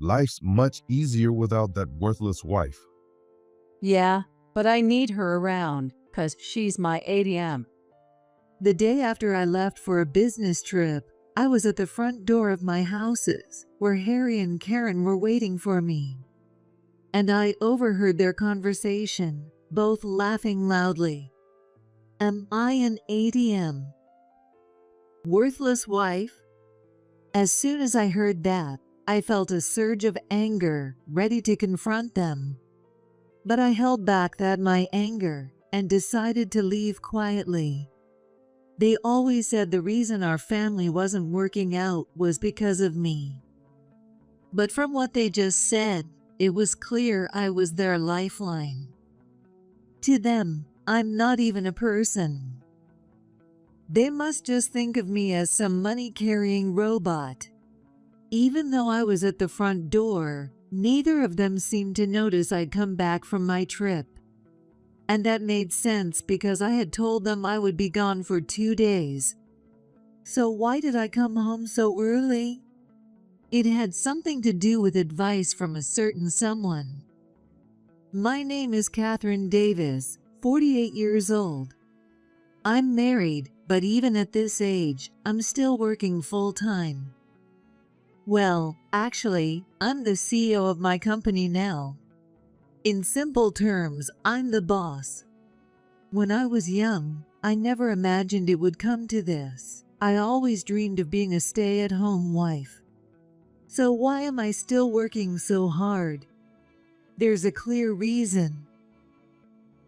Life's much easier without that worthless wife. Yeah, but I need her around, 'cause she's my ATM. The day after I left for a business trip, I was at the front door of my houses, where Harry and Karen were waiting for me. And I overheard their conversation, both laughing loudly. Am I an ATM? Worthless wife? As soon as I heard that, I felt a surge of anger, ready to confront them. But I held back my anger and decided to leave quietly. They always said the reason our family wasn't working out was because of me. But from what they just said, it was clear I was their lifeline. To them, I'm not even a person. They must just think of me as some money-carrying robot. Even though I was at the front door, neither of them seemed to notice I'd come back from my trip. And that made sense because I had told them I would be gone for 2 days. So why did I come home so early? It had something to do with advice from a certain someone. My name is Catherine Davis, 48 years old. I'm married, but even at this age, I'm still working full-time. Well, actually, I'm the CEO of my company now. In simple terms, I'm the boss. When I was young, I never imagined it would come to this. I always dreamed of being a stay-at-home wife. So why am I still working so hard? There's a clear reason.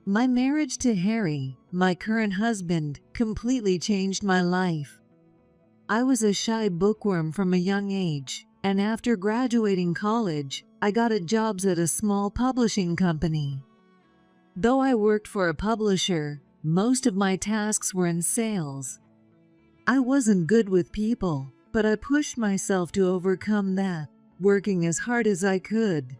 My marriage to Harry, my current husband, completely changed my life. I was a shy bookworm from a young age, and after graduating college, I got jobs at a small publishing company. Though I worked for a publisher, most of my tasks were in sales. I wasn't good with people, but I pushed myself to overcome that, working as hard as I could.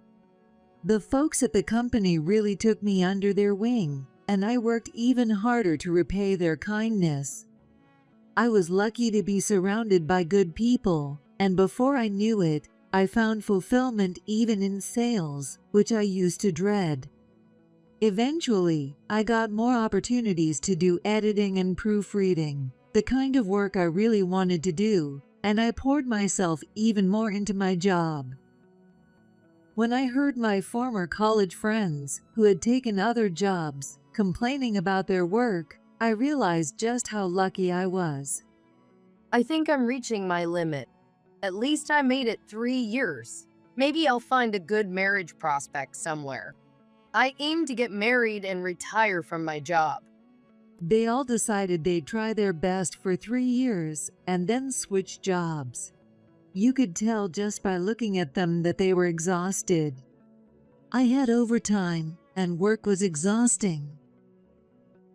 The folks at the company really took me under their wing, and I worked even harder to repay their kindness. I was lucky to be surrounded by good people, and before I knew it, I found fulfillment even in sales, which I used to dread. Eventually, I got more opportunities to do editing and proofreading, the kind of work I really wanted to do, and I poured myself even more into my job. When I heard my former college friends, who had taken other jobs, complaining about their work, I realized just how lucky I was. I think I'm reaching my limit. At least I made it 3 years. Maybe I'll find a good marriage prospect somewhere. I aim to get married and retire from my job. They all decided they'd try their best for 3 years and then switch jobs. You could tell just by looking at them that they were exhausted. I had overtime, and work was exhausting.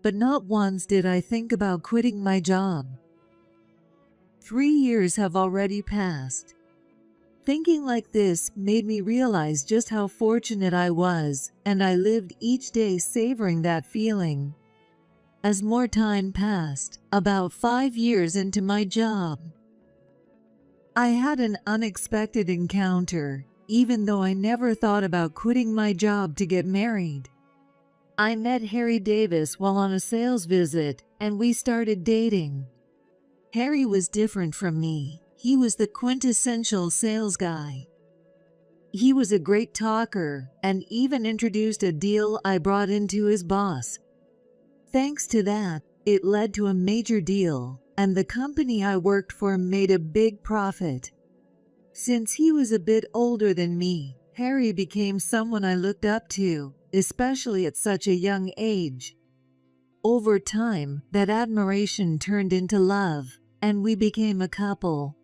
But not once did I think about quitting my job. 3 years have already passed. Thinking like this made me realize just how fortunate I was, and I lived each day savoring that feeling. As more time passed, about 5 years into my job, I had an unexpected encounter, even though I never thought about quitting my job to get married. I met Harry Davis while on a sales visit, and we started dating. Harry was different from me. He was the quintessential sales guy. He was a great talker and even introduced a deal I brought into his boss. Thanks to that, it led to a major deal, and the company I worked for made a big profit. Since he was a bit older than me, Harry became someone I looked up to, especially at such a young age. Over time, that admiration turned into love, and we became a couple.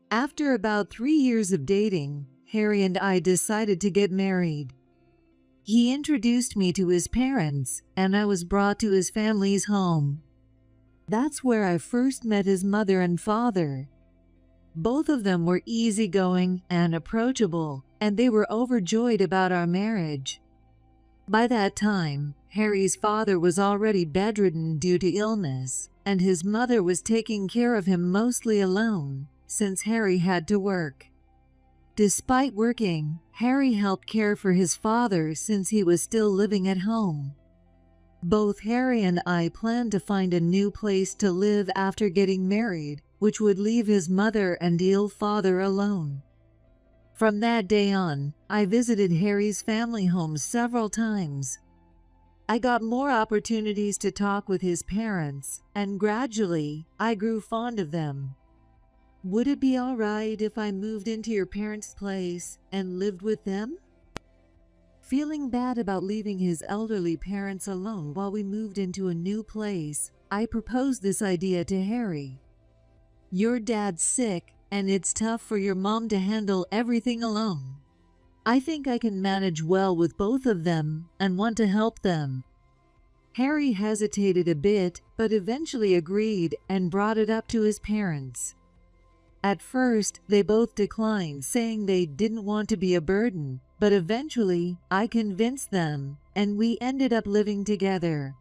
After about 3 years of dating, Harry and I decided to get married. He introduced me to his parents, and I was brought to his family's home. That's where I first met his mother and father. Both of them were easygoing and approachable, and they were overjoyed about our marriage. By that time, Harry's father was already bedridden due to illness, and his mother was taking care of him mostly alone, since Harry had to work. Despite working, Harry helped care for his father since he was still living at home. Both Harry and I planned to find a new place to live after getting married, which would leave his mother and ill father alone. From that day on, I visited Harry's family home several times. I got more opportunities to talk with his parents, and gradually, I grew fond of them. Would it be all right if I moved into your parents' place and lived with them? Feeling bad about leaving his elderly parents alone while we moved into a new place, I proposed this idea to Harry. Your dad's sick, and it's tough for your mom to handle everything alone. I think I can manage well with both of them and want to help them. Harry hesitated a bit, but eventually agreed and brought it up to his parents. At first, they both declined, saying they didn't want to be a burden, but eventually, I convinced them, and we ended up living together.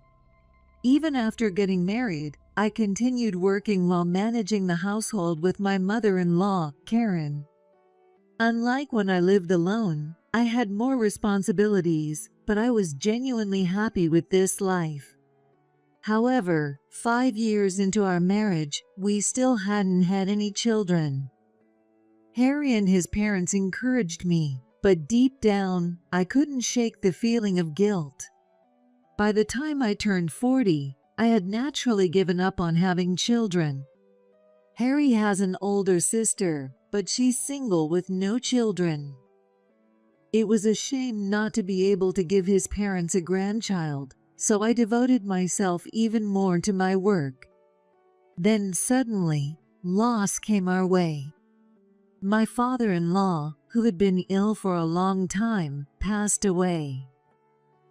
Even after getting married, I continued working while managing the household with my mother-in-law, Karen. Unlike when I lived alone, I had more responsibilities, but I was genuinely happy with this life. However, 5 years into our marriage, we still hadn't had any children. Harry and his parents encouraged me, but deep down, I couldn't shake the feeling of guilt. By the time I turned 40, I had naturally given up on having children. Harry has an older sister, but she's single with no children. It was a shame not to be able to give his parents a grandchild, so I devoted myself even more to my work. Then suddenly, loss came our way. My father-in-law, who had been ill for a long time, passed away.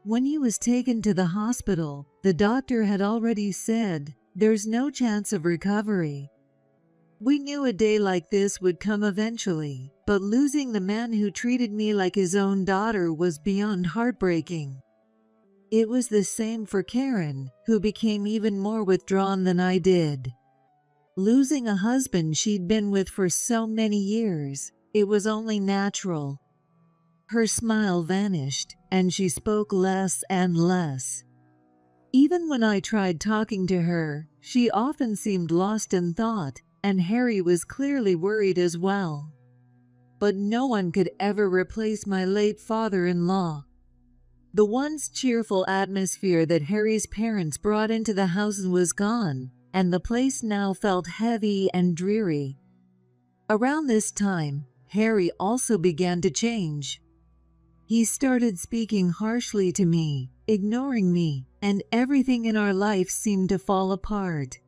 When he was taken to the hospital, the doctor had already said, "There's no chance of recovery." We knew a day like this would come eventually, but losing the man who treated me like his own daughter was beyond heartbreaking. It was the same for Karen, who became even more withdrawn than I did. Losing a husband she'd been with for so many years, it was only natural. Her smile vanished, and she spoke less and less. Even when I tried talking to her, she often seemed lost in thought, and Harry was clearly worried as well. But no one could ever replace my late father-in-law. The once cheerful atmosphere that Harry's parents brought into the house was gone, and the place now felt heavy and dreary. Around this time, Harry also began to change. He started speaking harshly to me, ignoring me, and everything in our life seemed to fall apart.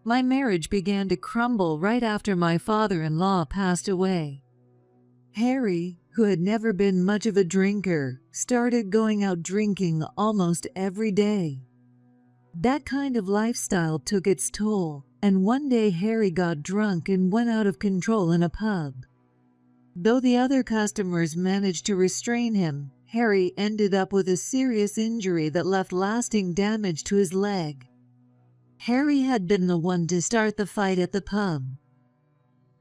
My marriage began to crumble right after my father-in-law passed away. Harry, who had never been much of a drinker, started going out drinking almost every day. That kind of lifestyle took its toll, and one day Harry got drunk and went out of control in a pub. Though the other customers managed to restrain him, Harry ended up with a serious injury that left lasting damage to his leg. Harry had been the one to start the fight at the pub.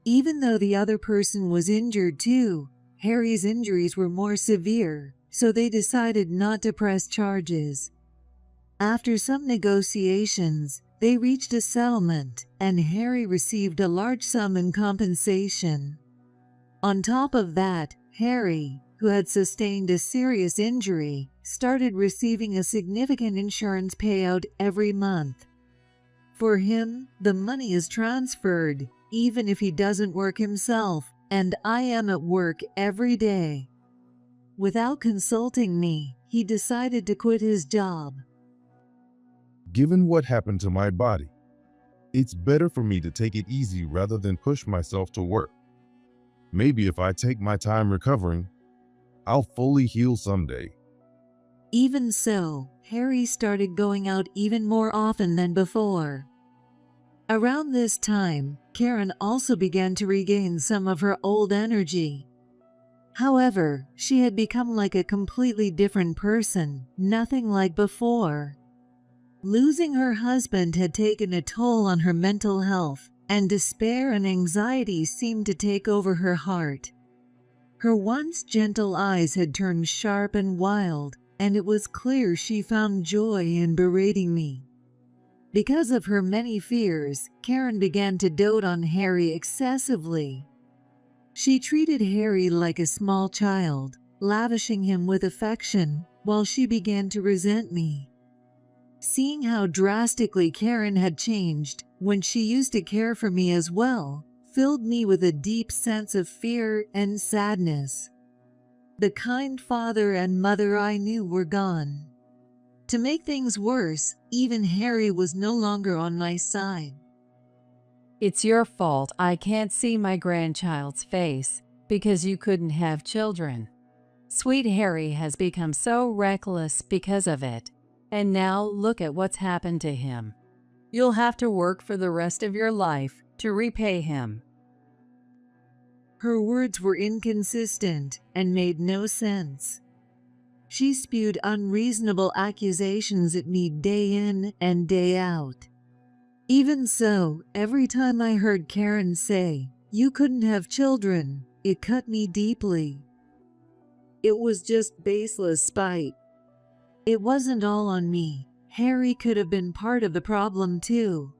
Even though the other person was injured too, Harry's injuries were more severe, so they decided not to press charges. After some negotiations, they reached a settlement, and Harry received a large sum in compensation. On top of that, Harry, who had sustained a serious injury, started receiving a significant insurance payout every month. For him, the money is transferred, even if he doesn't work himself, and I am at work every day. Without consulting me, he decided to quit his job. Given what happened to my body, it's better for me to take it easy rather than push myself to work. Maybe if I take my time recovering, I'll fully heal someday. Even so, Harry started going out even more often than before. Around this time, Karen also began to regain some of her old energy. However, she had become like a completely different person, nothing like before. Losing her husband had taken a toll on her mental health, and despair and anxiety seemed to take over her heart. Her once gentle eyes had turned sharp and wild, and it was clear she found joy in berating me. Because of her many fears, Karen began to dote on Harry excessively. She treated Harry like a small child, lavishing him with affection, while she began to resent me. Seeing how drastically Karen had changed when she used to care for me as well, filled me with a deep sense of fear and sadness. The kind father and mother I knew were gone. To make things worse, even Harry was no longer on my side. It's your fault I can't see my grandchild's face because you couldn't have children. Sweet Harry has become so reckless because of it, and now look at what's happened to him. You'll have to work for the rest of your life to repay him. Her words were inconsistent and made no sense. She spewed unreasonable accusations at me day in and day out. Even so, every time I heard Karen say, "You couldn't have children," it cut me deeply. It was just baseless spite. It wasn't all on me. Harry could have been part of the problem too.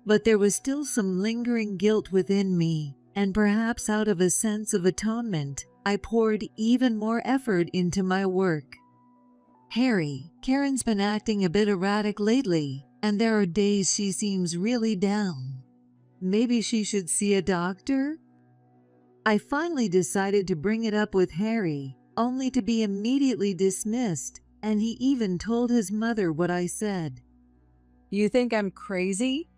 But there was still some lingering guilt within me, and perhaps out of a sense of atonement, I poured even more effort into my work. "Harry, Karen's been acting a bit erratic lately, and there are days she seems really down. Maybe she should see a doctor?" I finally decided to bring it up with Harry, only to be immediately dismissed, and he even told his mother what I said. You think I'm crazy?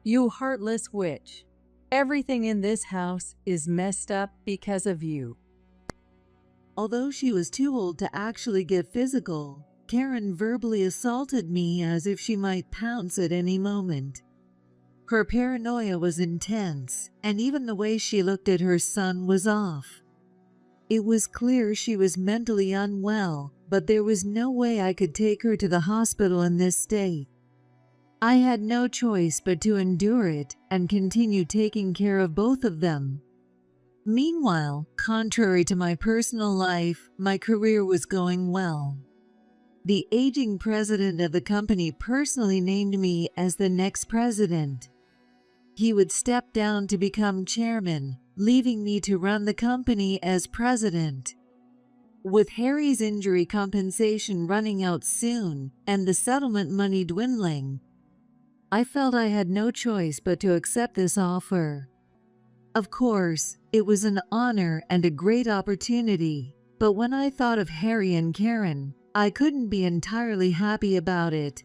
You heartless witch. Everything in this house is messed up because of you. Although she was too old to actually get physical, Karen verbally assaulted me as if she might pounce at any moment. Her paranoia was intense, and even the way she looked at her son was off. It was clear she was mentally unwell, but there was no way I could take her to the hospital in this state. I had no choice but to endure it and continue taking care of both of them. Meanwhile, contrary to my personal life, my career was going well. The aging president of the company personally named me as the next president. He would step down to become chairman, leaving me to run the company as president. With Harry's injury compensation running out soon and the settlement money dwindling, I felt I had no choice but to accept this offer. Of course, it was an honor and a great opportunity, but when I thought of Harry and Karen, I couldn't be entirely happy about it.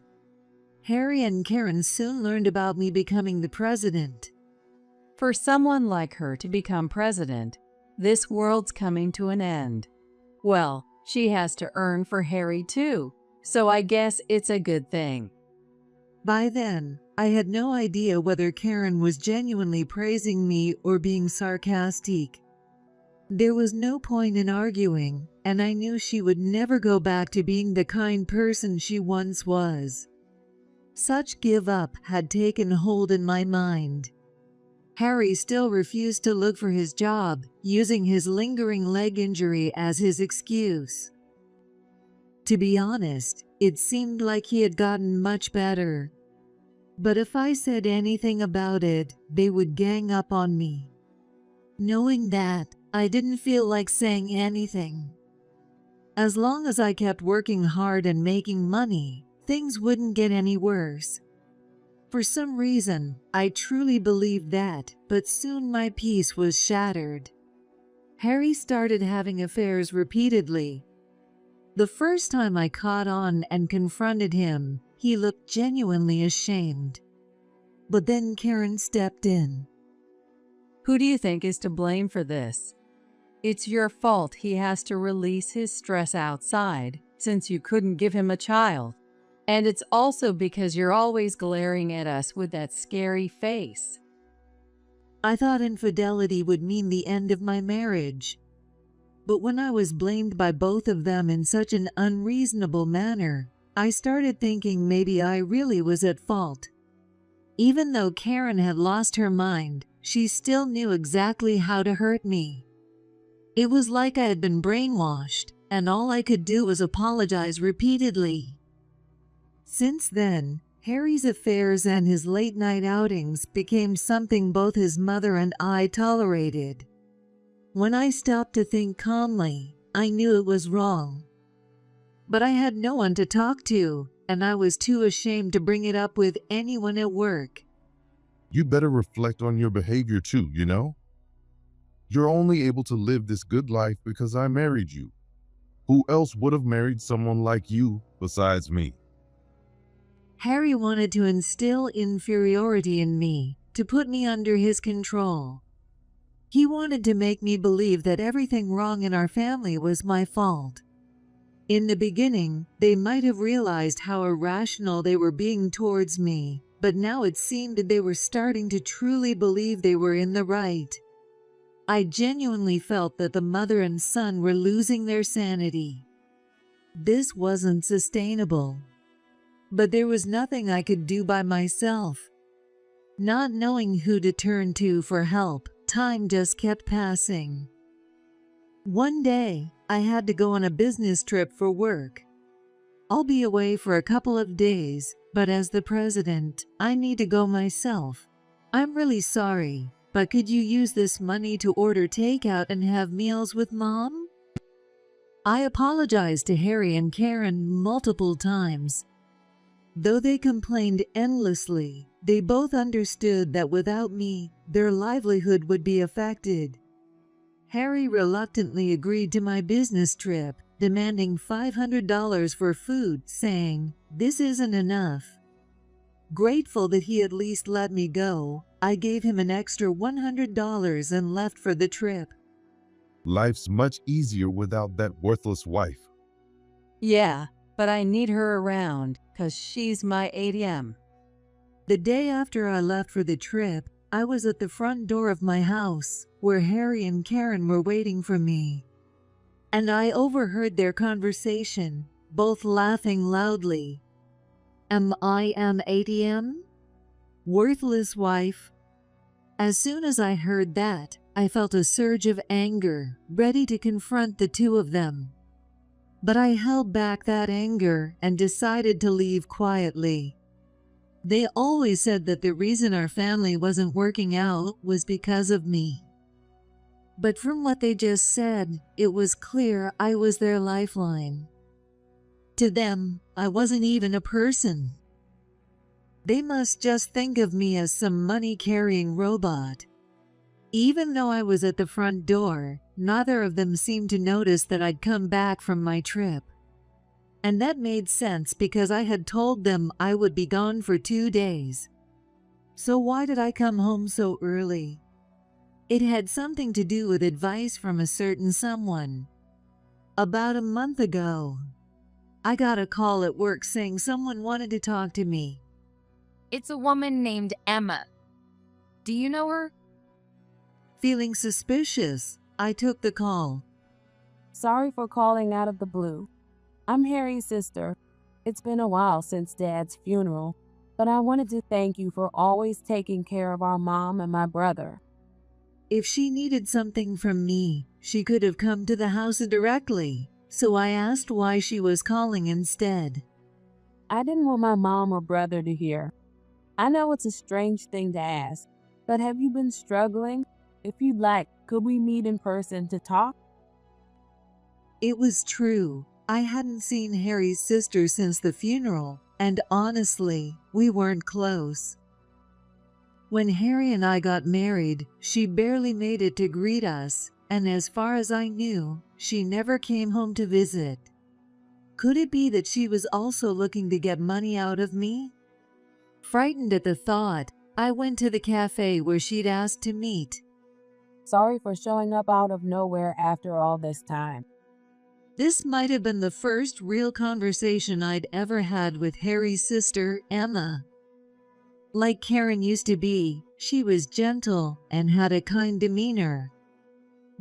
Harry and Karen soon learned about me becoming the president. For someone like her to become president, this world's coming to an end. Well, she has to earn for Harry too, so I guess it's a good thing. By then, I had no idea whether Karen was genuinely praising me or being sarcastic. There was no point in arguing, and I knew she would never go back to being the kind person she once was. Such give up had taken hold in my mind. Harry still refused to look for his job, using his lingering leg injury as his excuse. To be honest, it seemed like he had gotten much better. But if I said anything about it, they would gang up on me. Knowing that, I didn't feel like saying anything. As long as I kept working hard and making money, things wouldn't get any worse. For some reason, I truly believed that, but soon my peace was shattered. Harry started having affairs repeatedly. The first time I caught on and confronted him, he looked genuinely ashamed. But then Karen stepped in. Who do you think is to blame for this? It's your fault he has to release his stress outside, since you couldn't give him a child. And it's also because you're always glaring at us with that scary face. I thought infidelity would mean the end of my marriage. But when I was blamed by both of them in such an unreasonable manner, I started thinking maybe I really was at fault. Even though Karen had lost her mind, she still knew exactly how to hurt me. It was like I had been brainwashed, and all I could do was apologize repeatedly. Since then, Harry's affairs and his late-night outings became something both his mother and I tolerated. When I stopped to think calmly, I knew it was wrong. But I had no one to talk to, and I was too ashamed to bring it up with anyone at work. You better reflect on your behavior too, you know? You're only able to live this good life because I married you. Who else would have married someone like you besides me? Harry wanted to instill inferiority in me, to put me under his control. He wanted to make me believe that everything wrong in our family was my fault. In the beginning, they might have realized how irrational they were being towards me, but now it seemed that they were starting to truly believe they were in the right. I genuinely felt that the mother and son were losing their sanity. This wasn't sustainable. But there was nothing I could do by myself. Not knowing who to turn to for help, time just kept passing. One day, I had to go on a business trip for work. I'll be away for a couple of days, but as the president, I need to go myself. I'm really sorry, but could you use this money to order takeout and have meals with Mom? I apologized to Harry and Karen multiple times. Though they complained endlessly, they both understood that without me, their livelihood would be affected. Harry reluctantly agreed to my business trip, demanding $500 for food, saying, "This isn't enough." Grateful that he at least let me go, I gave him an extra $100 and left for the trip. Life's much easier without that worthless wife. Yeah, but I need her around because she's my ATM. The day after I left for the trip, I was at the front door of my house, where Harry and Karen were waiting for me. And I overheard their conversation, both laughing loudly. Am I an ATM? Worthless wife. As soon as I heard that, I felt a surge of anger, ready to confront the two of them. But I held back that anger and decided to leave quietly. They always said that the reason our family wasn't working out was because of me. But from what they just said, it was clear I was their lifeline. To them, I wasn't even a person. They must just think of me as some money-carrying robot. Even though I was at the front door, neither of them seemed to notice that I'd come back from my trip. And that made sense because I had told them I would be gone for 2 days. So why did I come home so early? It had something to do with advice from a certain someone. About a month ago, I got a call at work saying someone wanted to talk to me. It's a woman named Emma. Do you know her? Feeling suspicious, I took the call. Sorry for calling out of the blue. I'm Harry's sister. It's been a while since Dad's funeral, but I wanted to thank you for always taking care of our mom and my brother. If she needed something from me, she could have come to the house directly, so I asked why she was calling instead. I didn't want my mom or brother to hear. I know it's a strange thing to ask, but have you been struggling? If you'd like, could we meet in person to talk? It was true. I hadn't seen Harry's sister since the funeral, and honestly, we weren't close. When Harry and I got married, she barely made it to greet us, and as far as I knew, she never came home to visit. Could it be that she was also looking to get money out of me? Frightened at the thought, I went to the cafe where she'd asked to meet. Sorry for showing up out of nowhere after all this time. This might have been the first real conversation I'd ever had with Harry's sister, Emma. Like Karen used to be, she was gentle and had a kind demeanor.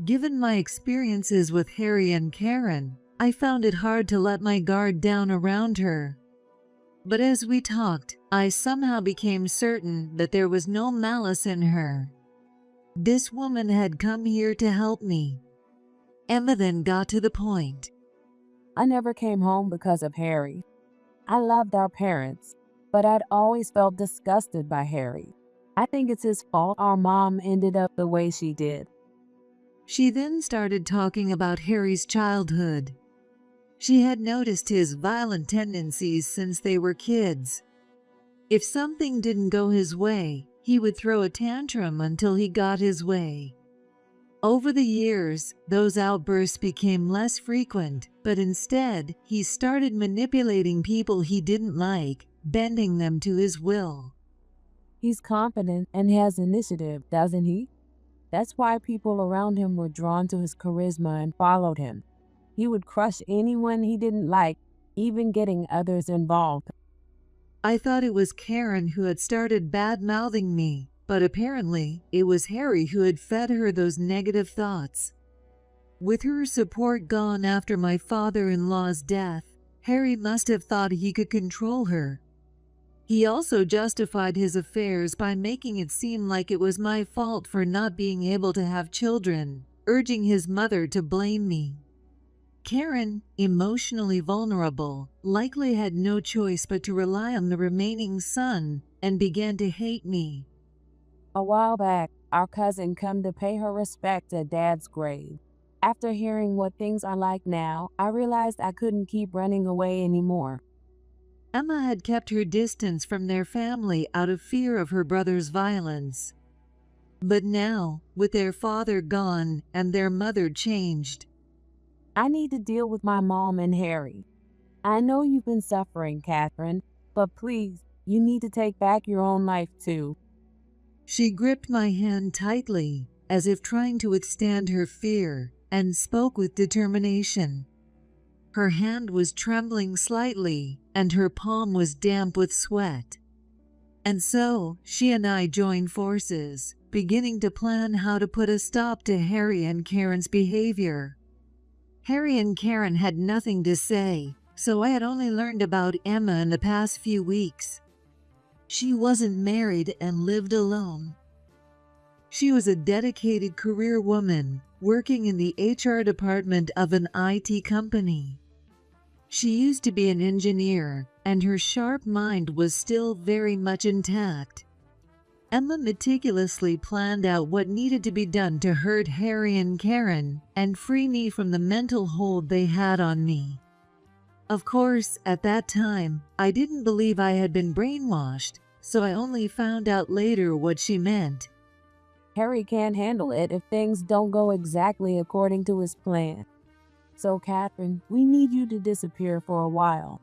Given my experiences with Harry and Karen, I found it hard to let my guard down around her. But as we talked, I somehow became certain that there was no malice in her. This woman had come here to help me. Emma then got to the point. I never came home because of Harry. I loved our parents, but I'd always felt disgusted by Harry. I think it's his fault our mom ended up the way she did. She then started talking about Harry's childhood. She had noticed his violent tendencies since they were kids. If something didn't go his way, he would throw a tantrum until he got his way. Over the years, those outbursts became less frequent, but instead, he started manipulating people he didn't like, bending them to his will. He's confident and has initiative, doesn't he? That's why people around him were drawn to his charisma and followed him. He would crush anyone he didn't like, even getting others involved. I thought it was Karen who had started bad-mouthing me, but apparently it was Harry who had fed her those negative thoughts. With her support gone after my father-in-law's death, Harry must have thought he could control her. He also justified his affairs by making it seem like it was my fault for not being able to have children, urging his mother to blame me. Karen, emotionally vulnerable, likely had no choice but to rely on the remaining son and began to hate me. A while back, our cousin come to pay her respect at Dad's grave. After hearing what things are like now, I realized I couldn't keep running away anymore. Emma had kept her distance from their family out of fear of her brother's violence. But now, with their father gone and their mother changed, I need to deal with my mom and Harry. I know you've been suffering, Catherine, but please, you need to take back your own life too. She gripped my hand tightly, as if trying to withstand her fear, and spoke with determination. Her hand was trembling slightly, and her palm was damp with sweat. And so, she and I joined forces, beginning to plan how to put a stop to Harry and Karen's behavior. Harry and Karen had nothing to say, so I had only learned about Emma in the past few weeks. She wasn't married and lived alone. She was a dedicated career woman, working in the HR department of an IT company. She used to be an engineer, and her sharp mind was still very much intact. Emma meticulously planned out what needed to be done to hurt Harry and Karen and free me from the mental hold they had on me. Of course, at that time, I didn't believe I had been brainwashed, so I only found out later what she meant. Harry can't handle it if things don't go exactly according to his plan. So, Catherine, we need you to disappear for a while.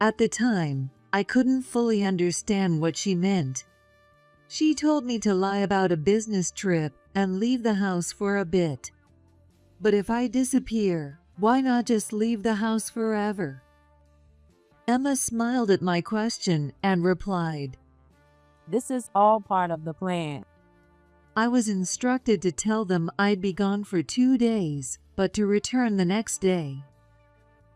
At the time, I couldn't fully understand what she meant. She told me to lie about a business trip and leave the house for a bit. But if I disappear, why not just leave the house forever? Emma smiled at my question and replied, This is all part of the plan. I was instructed to tell them I'd be gone for 2 days, but to return the next day.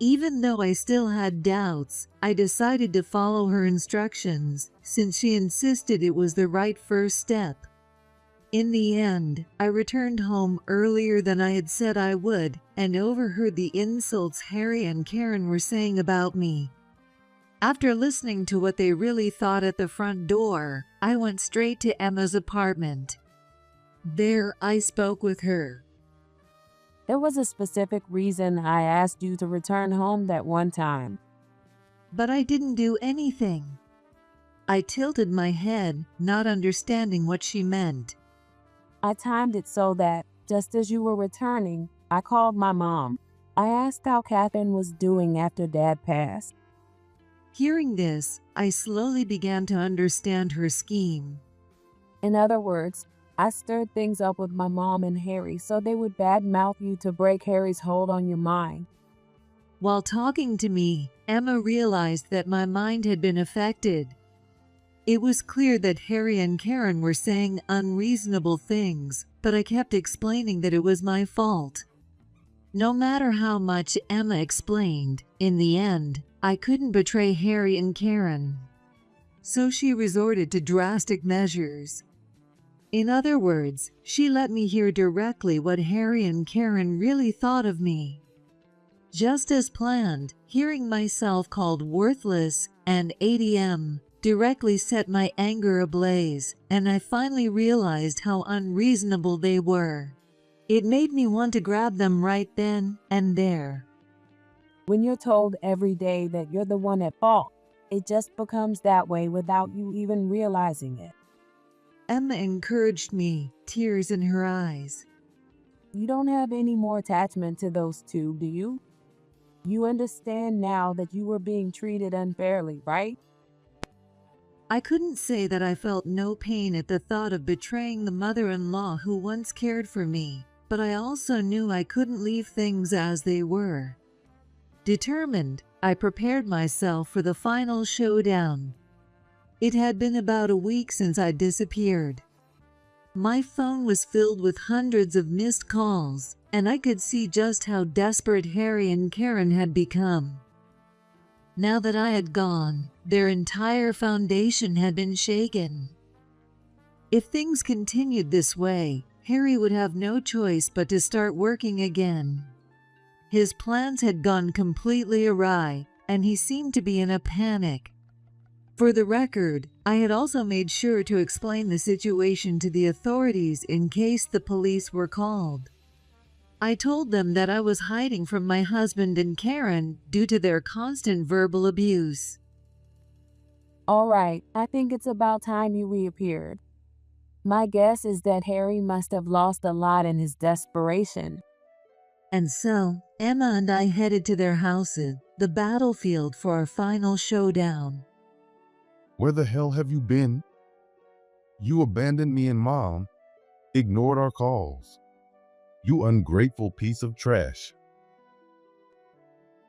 Even though I still had doubts, I decided to follow her instructions since she insisted it was the right first step. In the end, I returned home earlier than I had said I would and overheard the insults Harry and Karen were saying about me. After listening to what they really thought at the front door, I went straight to Emma's apartment. There, I spoke with her. There was a specific reason I asked you to return home that one time. But I didn't do anything. I tilted my head, not understanding what she meant. I timed it so that, just as you were returning, I called my mom. I asked how Catherine was doing after Dad passed. Hearing this, I slowly began to understand her scheme. In other words, I stirred things up with my mom and Harry so they would badmouth you to break Harry's hold on your mind. While talking to me, Emma realized that my mind had been affected. It was clear that Harry and Karen were saying unreasonable things, but I kept explaining that it was my fault. No matter how much Emma explained, in the end, I couldn't betray Harry and Karen. So she resorted to drastic measures. In other words, she let me hear directly what Harry and Karen really thought of me. Just as planned, hearing myself called worthless and ATM directly set my anger ablaze, and I finally realized how unreasonable they were. It made me want to grab them right then and there. When you're told every day that you're the one at fault, it just becomes that way without you even realizing it. Emma encouraged me, tears in her eyes. You don't have any more attachment to those two, do you? You understand now that you were being treated unfairly, right? I couldn't say that I felt no pain at the thought of betraying the mother-in-law who once cared for me, but I also knew I couldn't leave things as they were. Determined, I prepared myself for the final showdown. It had been about a week since I disappeared. My phone was filled with hundreds of missed calls, and I could see just how desperate Harry and Karen had become. Now that I had gone, their entire foundation had been shaken. If things continued this way, Harry would have no choice but to start working again. His plans had gone completely awry, and he seemed to be in a panic. For the record, I had also made sure to explain the situation to the authorities in case the police were called. I told them that I was hiding from my husband and Karen due to their constant verbal abuse. All right, I think it's about time you reappeared. My guess is that Harry must have lost a lot in his desperation. And so, Emma and I headed to their houses, the battlefield for our final showdown. Where the hell have you been? You abandoned me and Mom, ignored our calls. You ungrateful piece of trash.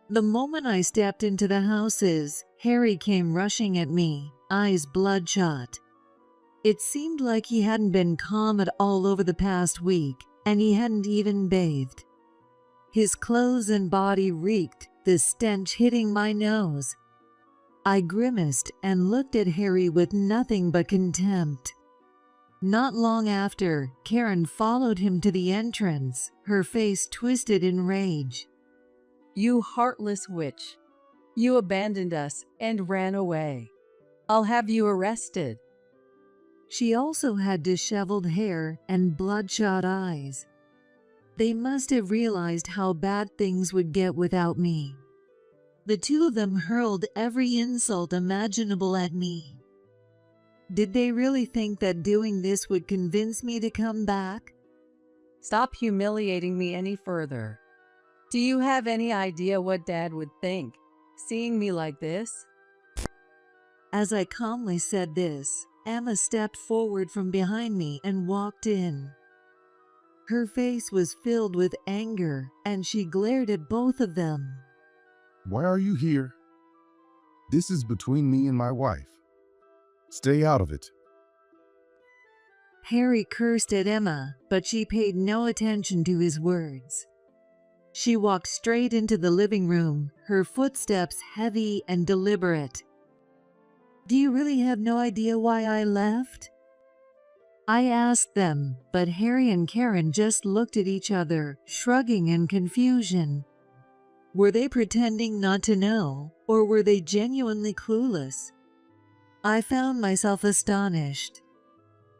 The moment I stepped into the houses, Harry came rushing at me, eyes bloodshot. It seemed like he hadn't been calm at all over the past week, and he hadn't even bathed. His clothes and body reeked, the stench hitting my nose. I grimaced and looked at Harry with nothing but contempt. Not long after, Karen followed him to the entrance, her face twisted in rage. You heartless witch. You abandoned us and ran away. I'll have you arrested. She also had disheveled hair and bloodshot eyes. They must have realized how bad things would get without me. The two of them hurled every insult imaginable at me. Did they really think that doing this would convince me to come back? Stop humiliating me any further. Do you have any idea what Dad would think, seeing me like this? As I calmly said this, Emma stepped forward from behind me and walked in. Her face was filled with anger, and she glared at both of them. Why are you here? This is between me and my wife. Stay out of it. Harry cursed at Emma, but she paid no attention to his words. She walked straight into the living room, her footsteps heavy and deliberate. Do you really have no idea why I left? I asked them, but Harry and Karen just looked at each other, shrugging in confusion. Were they pretending not to know, or were they genuinely clueless? I found myself astonished.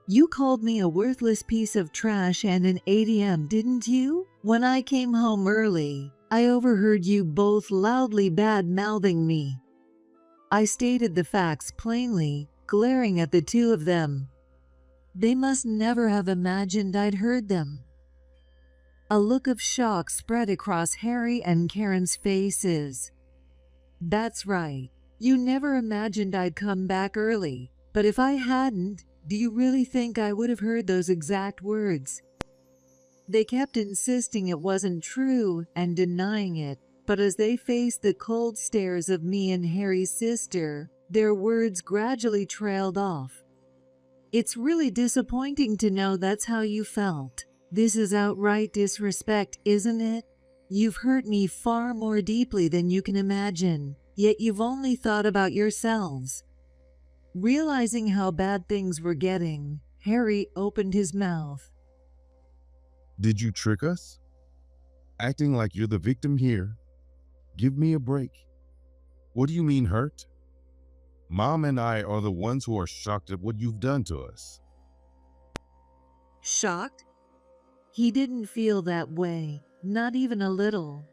You called me a worthless piece of trash and an ATM, didn't you? When I came home early, I overheard you both loudly bad-mouthing me. I stated the facts plainly, glaring at the two of them. They must never have imagined I'd heard them. A look of shock spread across Harry and Karen's faces. That's right. You never imagined I'd come back early, but if I hadn't, do you really think I would have heard those exact words? They kept insisting it wasn't true and denying it, but as they faced the cold stares of me and Harry's sister, their words gradually trailed off. It's really disappointing to know that's how you felt. This is outright disrespect, isn't it? You've hurt me far more deeply than you can imagine, yet you've only thought about yourselves. Realizing how bad things were getting, Harry opened his mouth. Did you trick us? Acting like you're the victim here. Give me a break. What do you mean hurt? Mom and I are the ones who are shocked at what you've done to us. Shocked? He didn't feel that way, not even a little.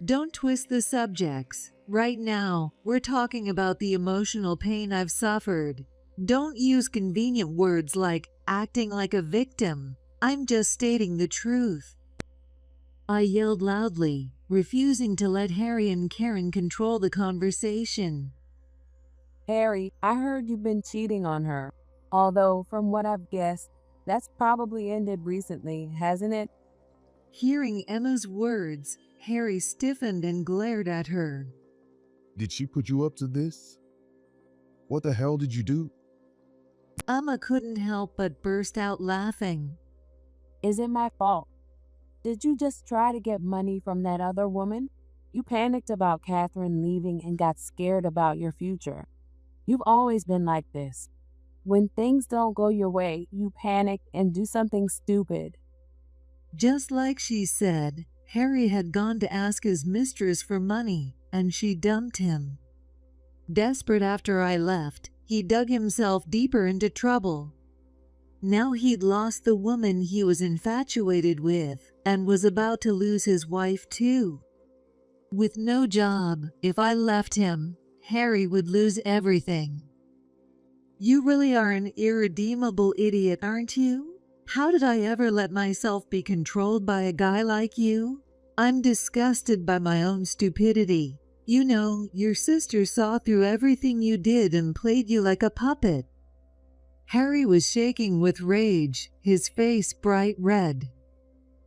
Don't twist the subjects. Right now, we're talking about the emotional pain I've suffered. Don't use convenient words like acting like a victim. I'm just stating the truth. I yelled loudly, refusing to let Harry and Karen control the conversation. Harry, I heard you've been cheating on her. Although, from what I've guessed, that's probably ended recently, hasn't it? Hearing Emma's words, Harry stiffened and glared at her. Did she put you up to this? What the hell did you do? Emma couldn't help but burst out laughing. Is it my fault? Did you just try to get money from that other woman? You panicked about Catherine leaving and got scared about your future. You've always been like this. When things don't go your way, you panic and do something stupid. Just like she said, Harry had gone to ask his mistress for money, and she dumped him. Desperate after I left, he dug himself deeper into trouble. Now he'd lost the woman he was infatuated with, and was about to lose his wife too. With no job, if I left him, Harry would lose everything. You really are an irredeemable idiot, aren't you? How did I ever let myself be controlled by a guy like you? I'm disgusted by my own stupidity. You know, your sister saw through everything you did and played you like a puppet. Harry was shaking with rage, his face bright red.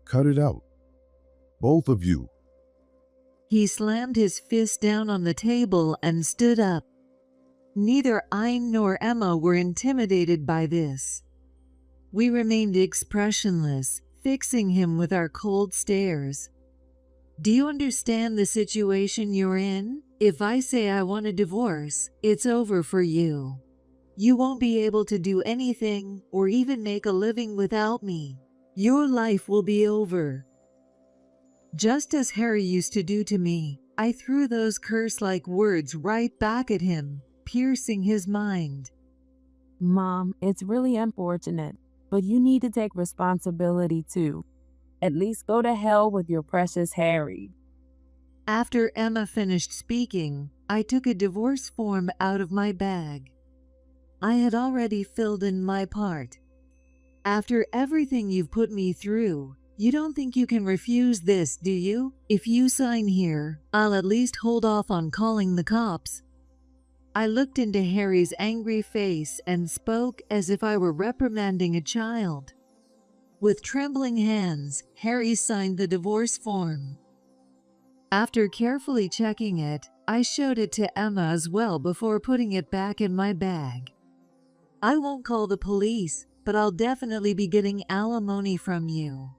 Cut it out. Both of you. He slammed his fist down on the table and stood up. Neither I nor Emma were intimidated by this. We remained expressionless, fixing him with our cold stares. Do you understand the situation you're in? If I say I want a divorce, it's over for you. You won't be able to do anything or even make a living without me. Your life will be over. Just as Harry used to do to me, I threw those curse-like words right back at him, piercing his mind. Mom, it's really unfortunate, but you need to take responsibility too. At least go to hell with your precious Harry. After Emma finished speaking, I took a divorce form out of my bag. I had already filled in my part. After everything you've put me through, you don't think you can refuse this, do you? If you sign here, I'll at least hold off on calling the cops. I looked into Harry's angry face and spoke as if I were reprimanding a child. With trembling hands, Harry signed the divorce form. After carefully checking it, I showed it to Emma as well before putting it back in my bag. I won't call the police, but I'll definitely be getting alimony from you.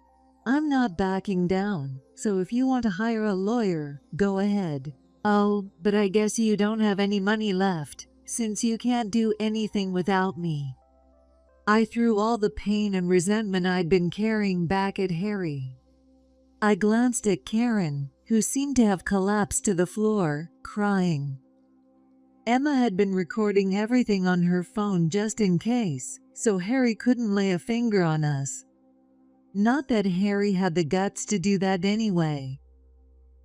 I'm not backing down, so if you want to hire a lawyer, go ahead. Oh, but I guess you don't have any money left, since you can't do anything without me. I threw all the pain and resentment I'd been carrying back at Harry. I glanced at Karen, who seemed to have collapsed to the floor, crying. Emma had been recording everything on her phone just in case, so Harry couldn't lay a finger on us. Not that Harry had the guts to do that anyway.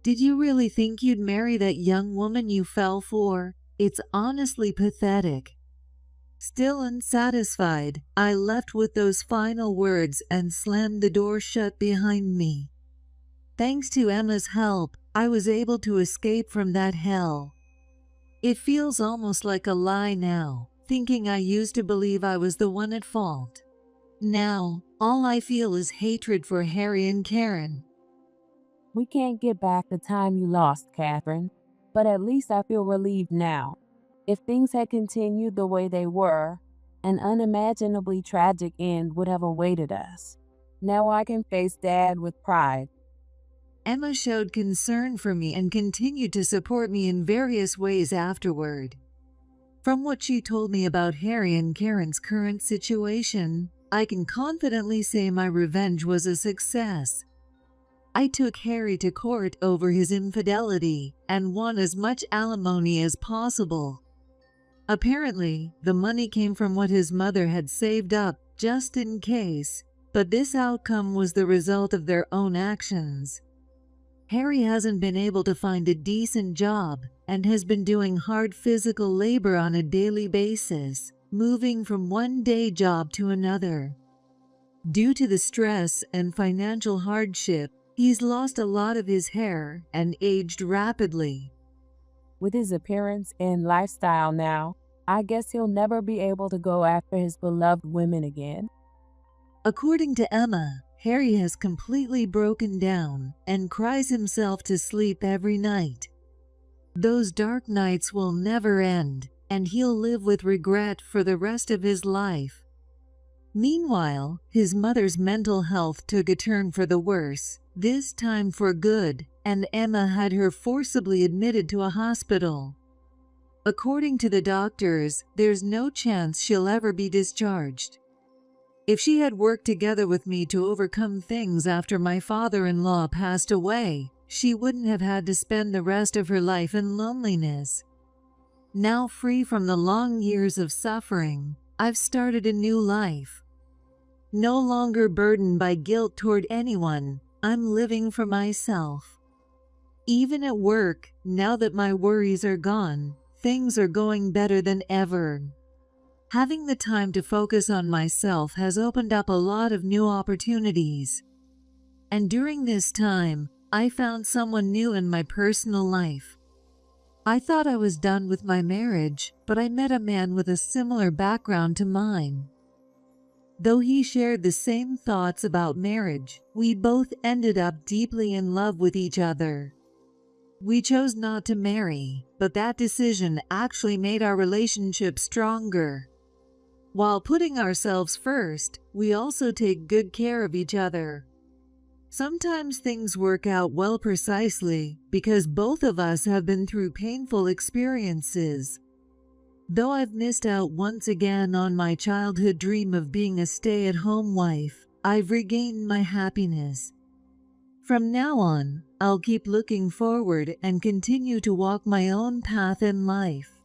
Did you really think you'd marry that young woman you fell for? It's honestly pathetic. Still unsatisfied, I left with those final words and slammed the door shut behind me. Thanks to Emma's help, I was able to escape from that hell. It feels almost like a lie now, thinking I used to believe I was the one at fault. Now, all I feel is hatred for Harry and Karen. We can't get back the time you lost, Catherine, but at least I feel relieved now. If things had continued the way they were, an unimaginably tragic end would have awaited us. Now I can face Dad with pride. Emma showed concern for me and continued to support me in various ways afterward. From what she told me about Harry and Karen's current situation, I can confidently say my revenge was a success. I took Harry to court over his infidelity and won as much alimony as possible. Apparently, the money came from what his mother had saved up just in case, but this outcome was the result of their own actions. Harry hasn't been able to find a decent job and has been doing hard physical labor on a daily basis, moving from one day job to another. Due to the stress and financial hardship, he's lost a lot of his hair and aged rapidly. With his appearance and lifestyle now, I guess he'll never be able to go after his beloved women again. According to Emma, Harry has completely broken down and cries himself to sleep every night. Those dark nights will never end, and he'll live with regret for the rest of his life. Meanwhile, his mother's mental health took a turn for the worse, this time for good, and Emma had her forcibly admitted to a hospital. According to the doctors, there's no chance she'll ever be discharged. If she had worked together with me to overcome things after my father-in-law passed away, she wouldn't have had to spend the rest of her life in loneliness. Now free from the long years of suffering, I've started a new life. No longer burdened by guilt toward anyone, I'm living for myself. Even at work, now that my worries are gone, things are going better than ever. Having the time to focus on myself has opened up a lot of new opportunities. And during this time, I found someone new in my personal life. I thought I was done with my marriage, but I met a man with a similar background to mine. Though he shared the same thoughts about marriage, we both ended up deeply in love with each other. We chose not to marry, but that decision actually made our relationship stronger. While putting ourselves first, we also take good care of each other. Sometimes things work out well precisely because both of us have been through painful experiences. Though I've missed out once again on my childhood dream of being a stay-at-home wife, I've regained my happiness. From now on, I'll keep looking forward and continue to walk my own path in life.